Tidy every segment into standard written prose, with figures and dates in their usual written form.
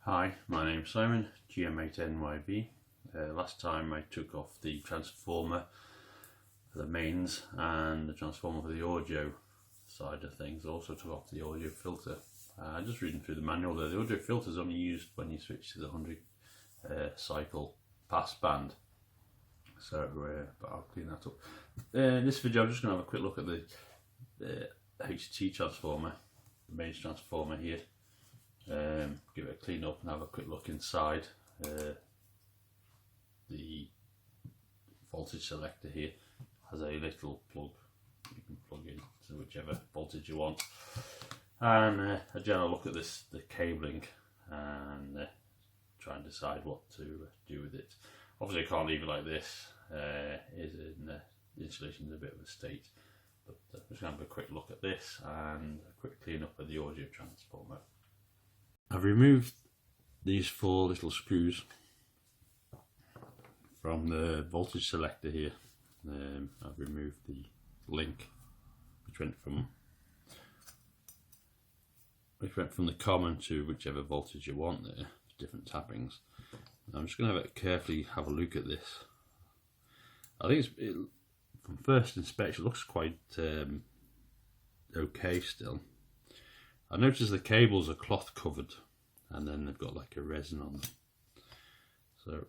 Hi, my name's Simon, GM8NYV. Last time I took off the transformer for the mains and the transformer for the audio side of things. I also took off the audio filter. Just reading through the manual there, the audio filter is only used when you switch to the 100 cycle pass band. So but I'll clean that up. In this video I'm just going to have a quick look at the HT transformer, the mains transformer here. Give it a clean up and have a quick look inside. The voltage selector here has a little plug you can plug in to whichever voltage you want, and a general look at the cabling and try and decide what to do with it. Obviously I can't leave it like this. The installation is a bit of a state, but I'm just going to have a quick look at this and a quick clean up of the audio transformer. I've removed these 4 little screws from the voltage selector here. I've removed the link which went from the common to whichever voltage you want there, different tappings. I'm just going to carefully have a look at this. I think from first inspection it looks quite okay still. I noticed the cables are cloth covered and then they've got like a resin on them. So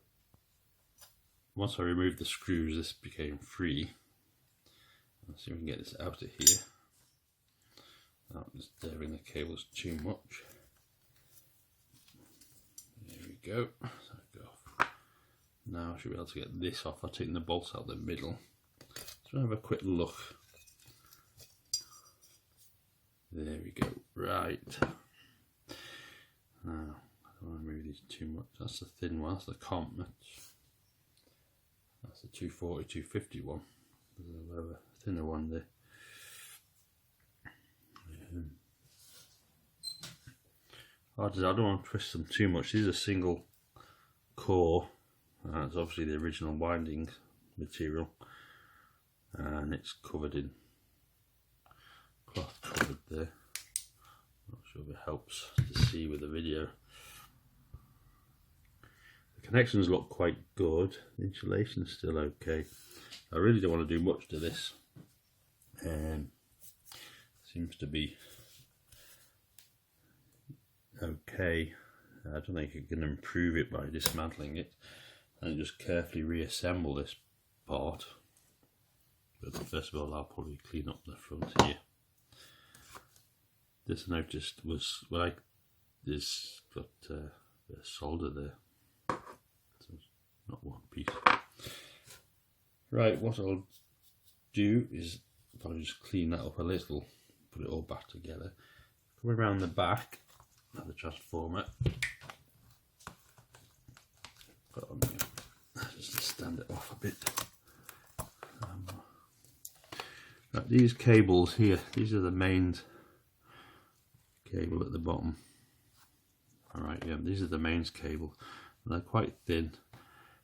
once I removed the screws, this became free. Let's see if we can get this out of here. Not disturbing the cables too much. There we go. So go off. Now I should be able to get this off. I've taken the bolts out the middle. So have a quick look. There we go. Right. Now, I don't want to move these too much. That's the thin one. That's the comp. That's the 240, 250 one. There's a lower, thinner one there. I don't want to twist them too much. These are single core. It's obviously the original winding material, and it's covered in cloth covered there. Not sure if it helps to see with the video. The connections look quite good. The insulation's still okay. I really don't want to do much to this. Seems to be okay. I don't think I can improve it by dismantling it and just carefully reassemble this part. But first of all, I'll probably clean up the front here. This I noticed was this got a solder there, so it's not one piece. Right, what I'll do is I'll just clean that up a little, put it all back together. Come around the back of the transformer. Put on here, just to stand it off a bit. Right, these cables here, these are the mains cable at the bottom. Alright, yeah, these are the mains cable. They're quite thin.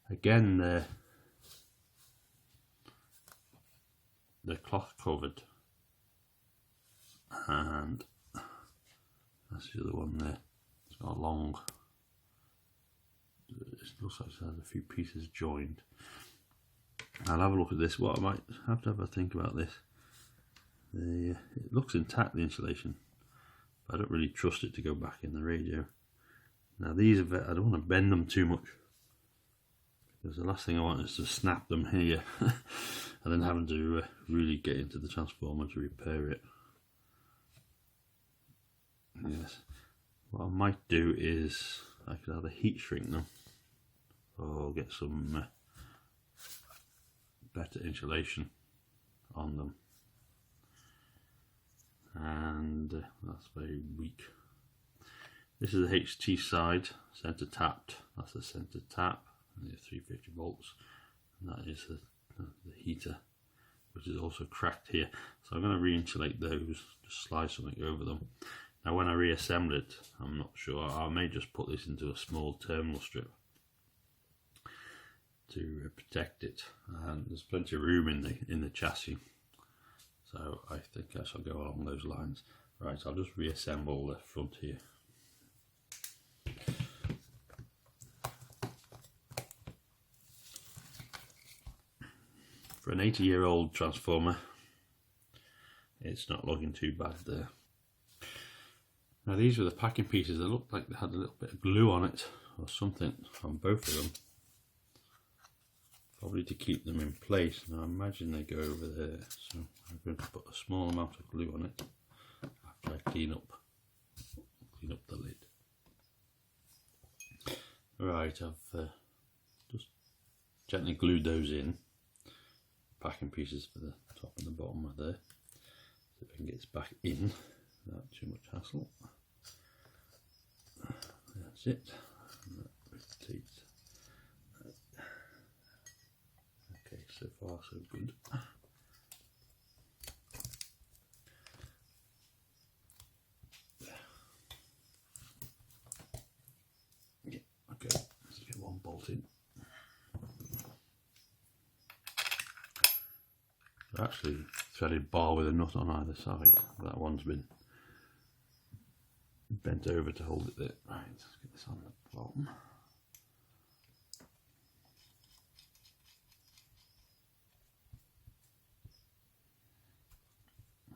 Again, they're cloth covered, and that's the other one there. It's got a long, it looks like it has a few pieces joined. I'll have a look at this. What I might have to have a think about this. It looks intact, the insulation. I don't really trust it to go back in the radio. Now these are, I don't want to bend them too much, because the last thing I want is to snap them here and then having to really get into the transformer to repair it. Yes, what I might do is I could either heat shrink them or get some better insulation on them. And that's very weak. This is the HT side, center tapped. That's the center tap, and it's 350 volts. And that is the heater, which is also cracked here. So I'm going to re-insulate those, just slide something over them. Now when I reassemble it, I'm not sure, I may just put this into a small terminal strip to protect it. And there's plenty of room in the chassis. So I think I shall go along those lines. Right, so I'll just reassemble the front here. For an 80-year-old transformer, it's not looking too bad there. Now these were the packing pieces. They looked like they had a little bit of glue on it or something on both of them, probably to keep them in place. Now I imagine they go over there, so I'm going to put a small amount of glue on it after I clean up the lid. Right, I've just gently glued those in. Packing pieces for the top and the bottom are there. See if I can get this back in without too much hassle. That's it. And that rotates. Okay, so far so good. Yeah, okay, let's get one bolt in. Actually threaded bar with a nut on either side. That one's been bent over to hold it there. Right, let's get this on the bottom.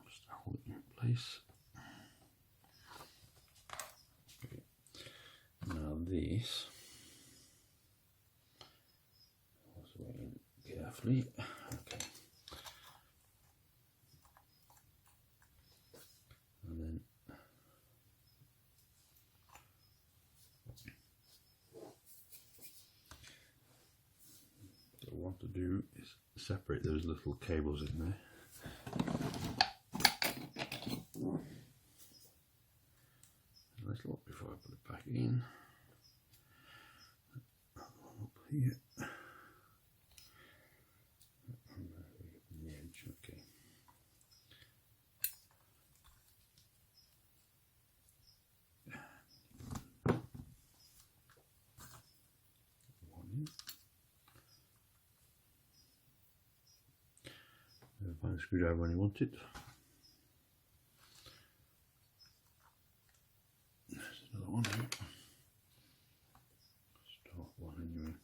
Just hold it in place. Okay. Now this, let's weigh in carefully. Okay. And then what I want to do is separate those little cables in there. A little before I put it back in. That one up here. And the edge, okay. Find a screwdriver when you want it. There's another one here. Start one anyway.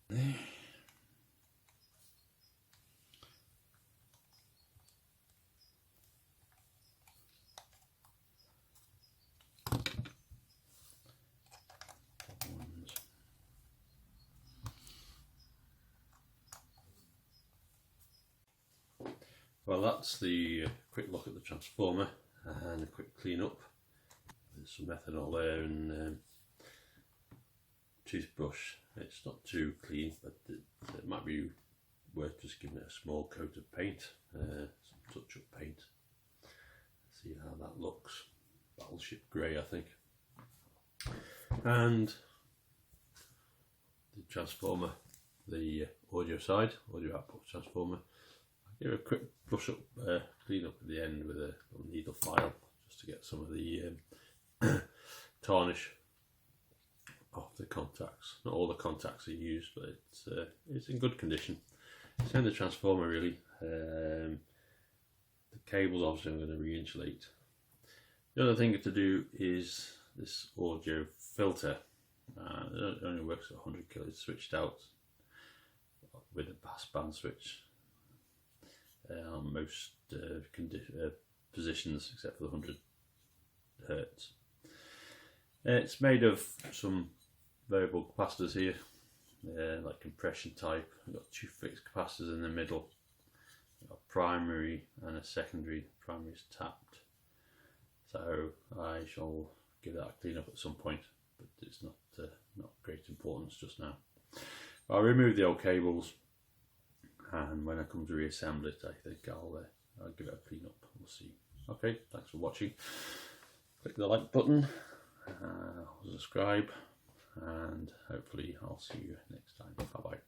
There. Well, that's the quick look at the transformer and a quick clean up. There's some methanol there and toothbrush. It's not too clean, but it might be worth just giving it a small coat of paint, some touch-up paint. See how that looks. Battleship grey, I think. And the transformer, the audio side, audio output transformer. I'll give it a quick brush up, clean up at the end with a little needle file just to get some of the tarnish off the contacts. Not all the contacts are used, but it's in good condition. Same the transformer really. The cables obviously I'm going to re-insulate. The other thing to do is this audio filter. It only works at 100 kilo. It's switched out with a passband switch on most positions except for the 100 hertz. It's made of some variable capacitors here, like compression type. We've got two fixed capacitors in the middle. We've got a primary and a secondary. The primary is tapped, so I shall give that a clean up at some point, but it's not great importance just now. I'll remove the old cables, and when I come to reassemble it, I think I'll give it a clean up. We'll see. Okay, thanks for watching. Click the like button, subscribe, and hopefully I'll see you next time. Bye bye.